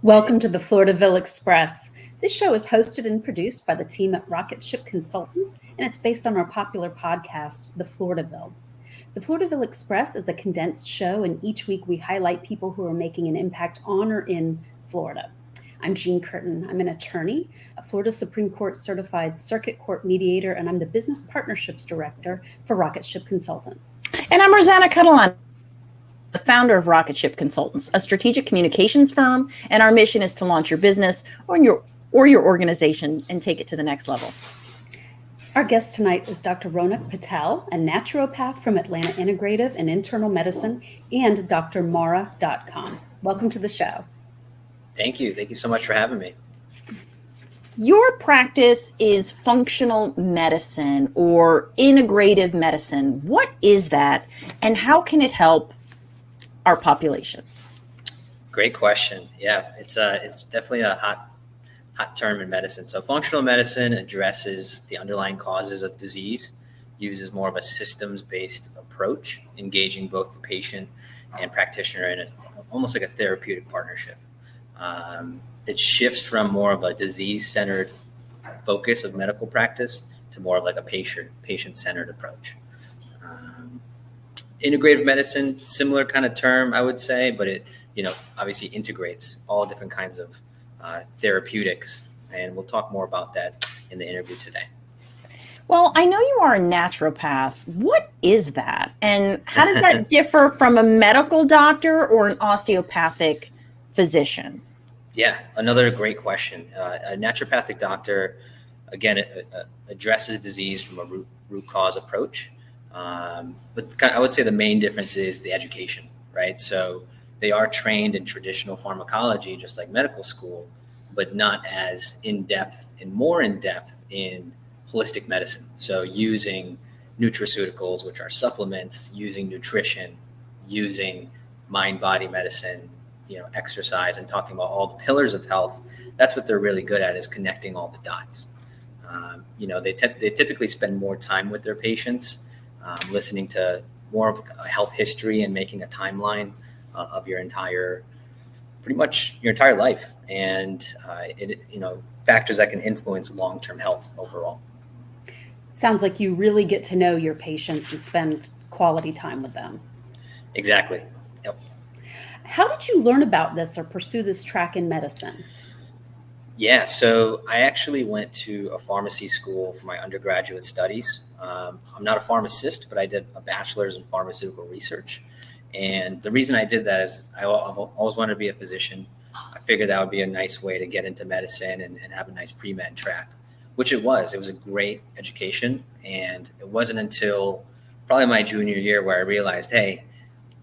Welcome to the Floridaville Express. This show is hosted and produced by the team at Rocket Ship Consultants, and it's based on our popular podcast, The Floridaville. The Floridaville Express is a condensed show, and each week we highlight people who are making an impact on or in Florida. I'm Jeanne Curtin. I'm an attorney, a Florida Supreme Court certified circuit court mediator, and I'm the business partnerships director for Rocket Ship Consultants. And I'm Rosanna, Catalano, the founder of Rocket Ship Consultants, a strategic communications firm, and our mission is to launch your business or your organization and take it to the next level. Our guest tonight is Dr. Ronak Patel, a naturopath from Atlanta Integrative and Internal Medicine, and drmara.com. Welcome to the show. Thank you. Thank you so much for having me. Your practice is functional medicine or integrative medicine. What is that, and how can it help our population? Great question. Yeah, it's definitely a hot term in medicine. So functional medicine addresses the underlying causes of disease, uses more of a systems-based approach, engaging both the patient and practitioner in almost like a therapeutic partnership. It shifts from more of a disease-centered focus of medical practice to more of like a patient-centered approach. Integrative medicine, similar kind of term, I would say, but it, obviously integrates all different kinds of therapeutics, and we'll talk more about that in the interview today. Well, I know you are a naturopath. What is that? And how does that differ from a medical doctor or an osteopathic physician? Yeah, another great question. A naturopathic doctor, again, addresses disease from a root cause approach. But I would say the main difference is the education, right? So they are trained in traditional pharmacology, just like medical school, but not as in-depth and more in-depth in holistic medicine. So using nutraceuticals, which are supplements, using nutrition, using mind-body medicine, exercise, and talking about all the pillars of health. That's what they're really good at, is connecting all the dots. They typically spend more time with their patients, listening to more of a health history and making a timeline of pretty much your entire life, and factors that can influence long-term health overall. Sounds like you really get to know your patients and spend quality time with them. Exactly. Yep. How did you learn about this or pursue this track in medicine? Yeah, so I actually went to a pharmacy school for my undergraduate studies. I'm not a pharmacist, but I did a bachelor's in pharmaceutical research. And the reason I did that is I've always wanted to be a physician. I figured that would be a nice way to get into medicine and have a nice pre-med track, which it was. It was a great education. And it wasn't until probably my junior year where I realized, hey,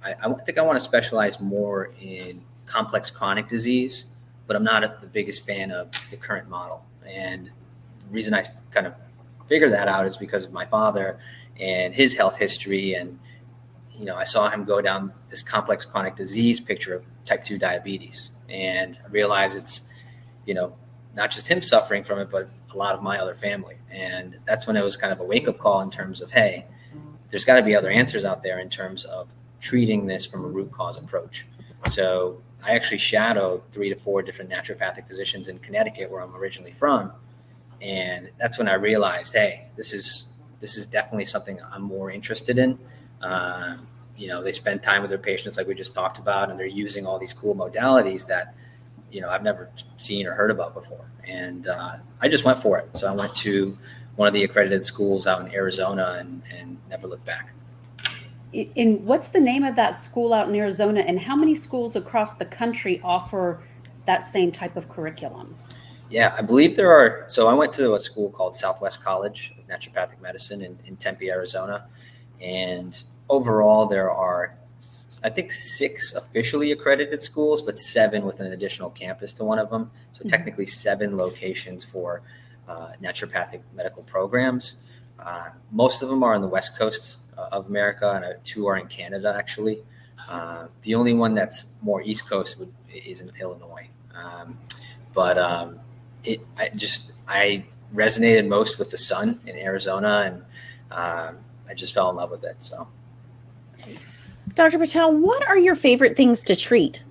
I think I want to specialize more in complex chronic disease, but I'm not the biggest fan of the current model. And the reason I kind of figured that out is because of my father and his health history. And, I saw him go down this complex chronic disease picture of type 2 diabetes. And I realized it's, not just him suffering from it, but a lot of my other family. And that's when it was kind of a wake-up call in terms of, hey, there's got to be other answers out there in terms of treating this from a root cause approach. So I actually shadowed 3 to 4 different naturopathic physicians in Connecticut, where I'm originally from. And that's when I realized, hey, this is definitely something I'm more interested in. They spend time with their patients like we just talked about, and they're using all these cool modalities that, I've never seen or heard about before. And I just went for it. So I went to one of the accredited schools out in Arizona and never looked back. And what's the name of that school out in Arizona, and how many schools across the country offer that same type of curriculum? Yeah, I believe there are. So I went to a school called Southwest College of Naturopathic Medicine in Tempe, Arizona. And overall, there are, I think, 6 officially accredited schools, but 7 with an additional campus to one of them. So technically 7 locations for naturopathic medical programs. Most of them are on the West Coast of America, and 2 are in Canada, actually. The only one that's more East Coast is in Illinois. I resonated most with the sun in Arizona, and I just fell in love with it. So, Dr. Patel, what are your favorite things to treat?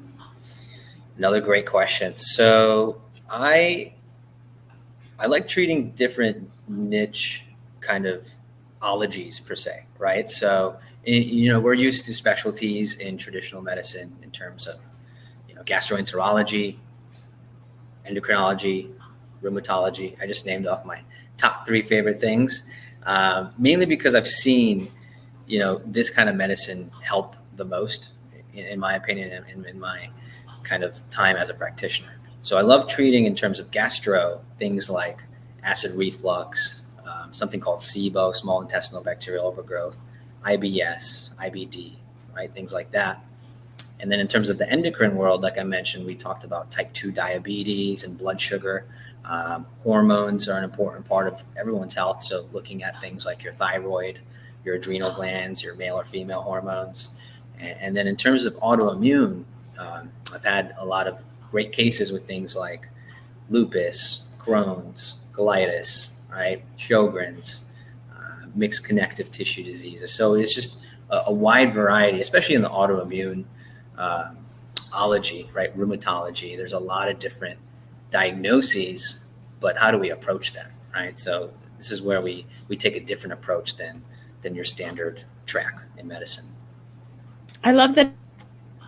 Another great question. So I like treating different niche kind of ologies per se, right? So we're used to specialties in traditional medicine in terms of gastroenterology, endocrinology, rheumatology. I just named off my top 3 favorite things, mainly because I've seen this kind of medicine help the most, in my opinion, in my kind of time as a practitioner. So I love treating in terms of gastro, things like acid reflux, something called SIBO, small intestinal bacterial overgrowth, IBS, IBD, right? Things like that. And then in terms of the endocrine world, like I mentioned, we talked about type 2 diabetes and blood sugar. Hormones are an important part of everyone's health. So looking at things like your thyroid, your adrenal glands, your male or female hormones. And then in terms of autoimmune, I've had a lot of great cases with things like lupus, Crohn's, colitis, right, Sjogren's, mixed connective tissue diseases. So it's just a wide variety, especially in the autoimmune ology, right, rheumatology. There's a lot of different diagnoses, but how do we approach that, right? So this is where we take a different approach than your standard track in medicine. I love that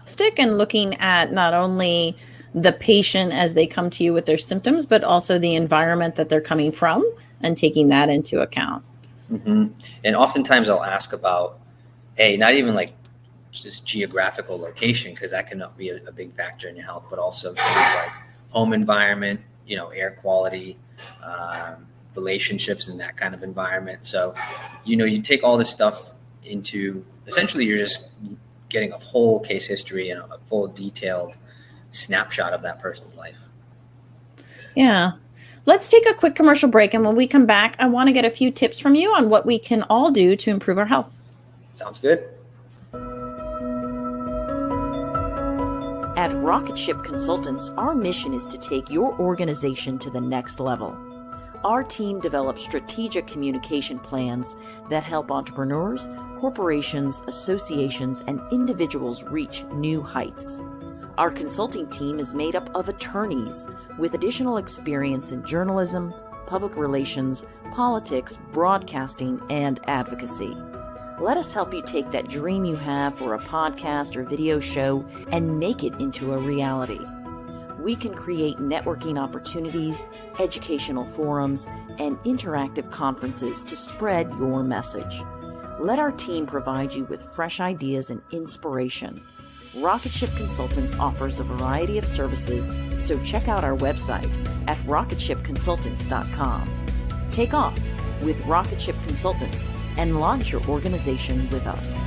stick and looking at not only the patient as they come to you with their symptoms, but also the environment that they're coming from and taking that into account. Mm-hmm. And oftentimes I'll ask about, hey, not even like just geographical location, because that can be a big factor in your health, but also things like home environment, air quality, relationships in that kind of environment. So, you take all this stuff into, essentially you're just getting a whole case history and a full detailed snapshot of that person's life. Yeah. Let's take a quick commercial break. And when we come back, I want to get a few tips from you on what we can all do to improve our health. Sounds good. At Rocket Ship Consultants, our mission is to take your organization to the next level. Our team develops strategic communication plans that help entrepreneurs, corporations, associations, and individuals reach new heights. Our consulting team is made up of attorneys with additional experience in journalism, public relations, politics, broadcasting, and advocacy. Let us help you take that dream you have for a podcast or video show and make it into a reality. We can create networking opportunities, educational forums, and interactive conferences to spread your message. Let our team provide you with fresh ideas and inspiration. Rocket Ship Consultants offers a variety of services, so check out our website at rocketshipconsultants.com. Take off with Rocket Ship Consultants and launch your organization with us.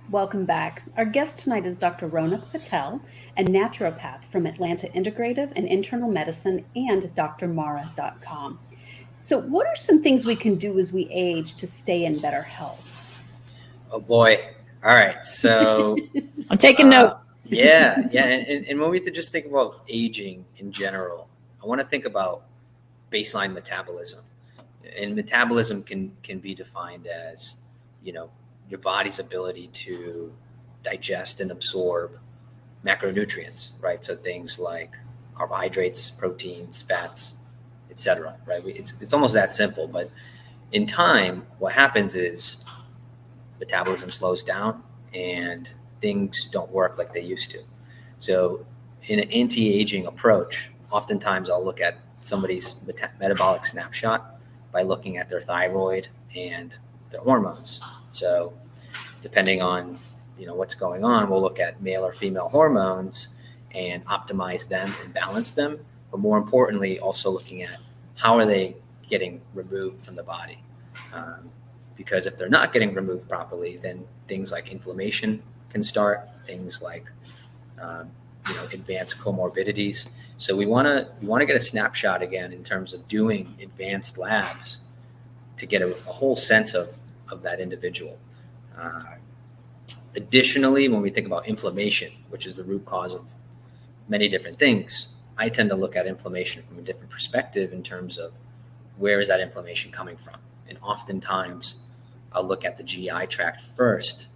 Welcome back. Our guest tonight is Dr. Ronak Patel, a naturopath from Atlanta Integrative and Internal Medicine and drmara.com. So what are some things we can do as we age to stay in better health? Oh boy. All right. So I'm taking note. Yeah. And when we just think about aging in general, I want to think about baseline metabolism. And metabolism can be defined as, your body's ability to digest and absorb macronutrients, right? So things like carbohydrates, proteins, fats, etc. Right? It's almost that simple. But in time, what happens is metabolism slows down and things don't work like they used to. So in an anti-aging approach, oftentimes I'll look at somebody's metabolic snapshot by looking at their thyroid and their hormones. So depending on what's going on, we'll look at male or female hormones and optimize them and balance them. But more importantly, also looking at how are they getting removed from the body. Because if they're not getting removed properly, then things like inflammation can start, things like advanced comorbidities. So we want to get a snapshot again in terms of doing advanced labs to get a whole sense of that individual. Additionally, when we think about inflammation, which is the root cause of many different things, I tend to look at inflammation from a different perspective in terms of where is that inflammation coming from, And oftentimes I'll look at the GI tract first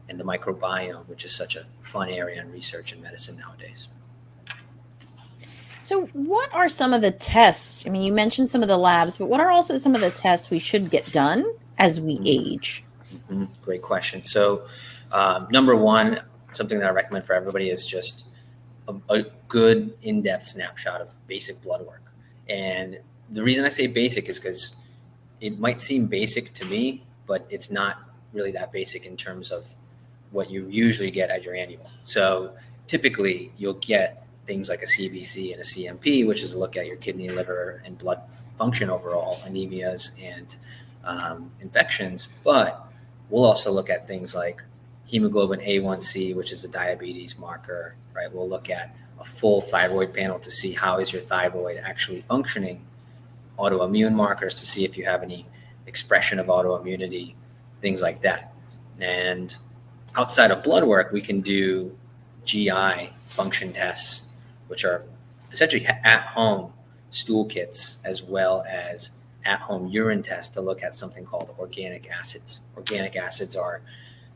and the microbiome, which is such a fun area in research and medicine nowadays. So what are some of the tests? I mean, you mentioned some of the labs, but what are also some of the tests we should get done as we age? Mm-hmm. Great question. So number one, something that I recommend for everybody is just a good in-depth snapshot of basic blood work. And the reason I say basic is because it might seem basic to me, but it's not really that basic in terms of what you usually get at your annual. So typically you'll get things like a CBC and a CMP, which is a look at your kidney, liver, and blood function overall, anemias and infections. But we'll also look at things like hemoglobin A1C, which is a diabetes marker, right? We'll look at a full thyroid panel to see how is your thyroid actually functioning, autoimmune markers to see if you have any expression of autoimmunity, things like that. And outside of blood work, we can do GI function tests, which are essentially at-home stool kits, as well as at-home urine tests to look at something called organic acids. Organic acids are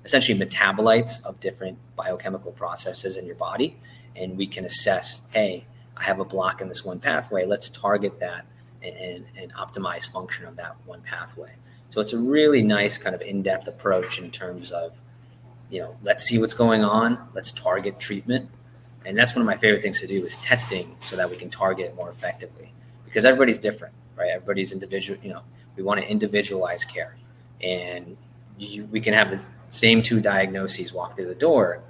essentially metabolites of different biochemical processes in your body, and we can assess, hey, I have a block in this one pathway, let's target that and optimize function of that one pathway. So it's a really nice kind of in-depth approach in terms of, let's see what's going on, let's target treatment. And that's one of my favorite things to do is testing so that we can target more effectively, because everybody's different, right? Everybody's individual, we want to individualize care, and we can have the same two diagnoses walk through the door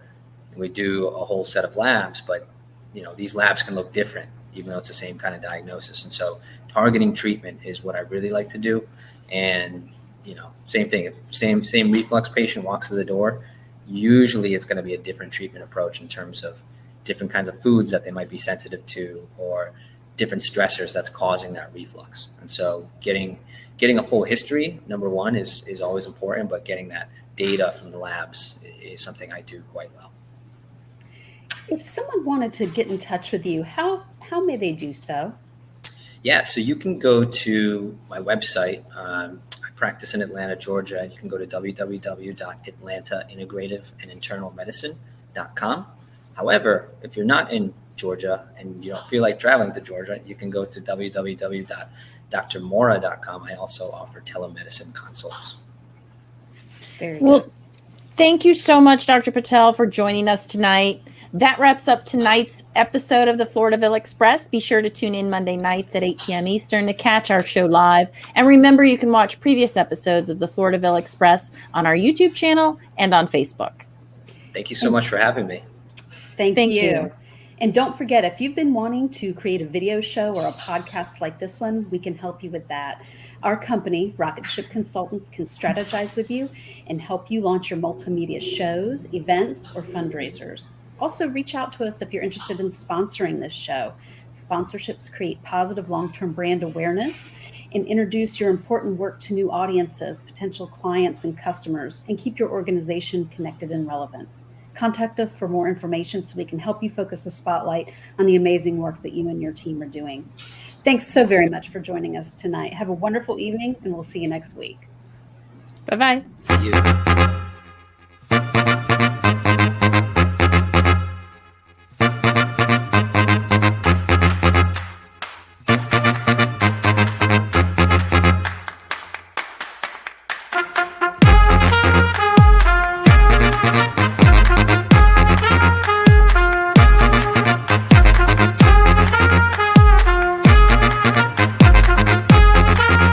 and we do a whole set of labs, but these labs can look different even though it's the same kind of diagnosis. And so targeting treatment is what I really like to do. And same thing, if same reflux patient walks through the door, usually it's going to be a different treatment approach in terms of different kinds of foods that they might be sensitive to, or different stressors that's causing that reflux. And so getting a full history, number one, is always important, but getting that data from the labs is something I do quite well. If someone wanted to get in touch with you, how may they do so? Yeah, so you can go to my website. I practice in Atlanta, Georgia. You can go to www.atlantaintegrativeandinternalmedicine.com. However, if you're not in Georgia and you don't feel like traveling to Georgia, you can go to www.drmora.com. I also offer telemedicine consults. Very Well, good. thank you so much, Dr. Patel, for joining us tonight. That wraps up tonight's episode of the Floridaville Express. Be sure to tune in Monday nights at 8 p.m. Eastern to catch our show live. And remember, you can watch previous episodes of the Floridaville Express on our YouTube channel and on Facebook. Thank you so much for having me. Thank you. And don't forget, if you've been wanting to create a video show or a podcast like this one, we can help you with that. Our company, Rocket Ship Consultants, can strategize with you and help you launch your multimedia shows, events, or fundraisers. Also, reach out to us if you're interested in sponsoring this show. Sponsorships create positive long-term brand awareness and introduce your important work to new audiences, potential clients, and customers, and keep your organization connected and relevant. Contact us for more information so we can help you focus the spotlight on the amazing work that you and your team are doing. Thanks so very much for joining us tonight. Have a wonderful evening, and we'll see you next week. Bye-bye. See you.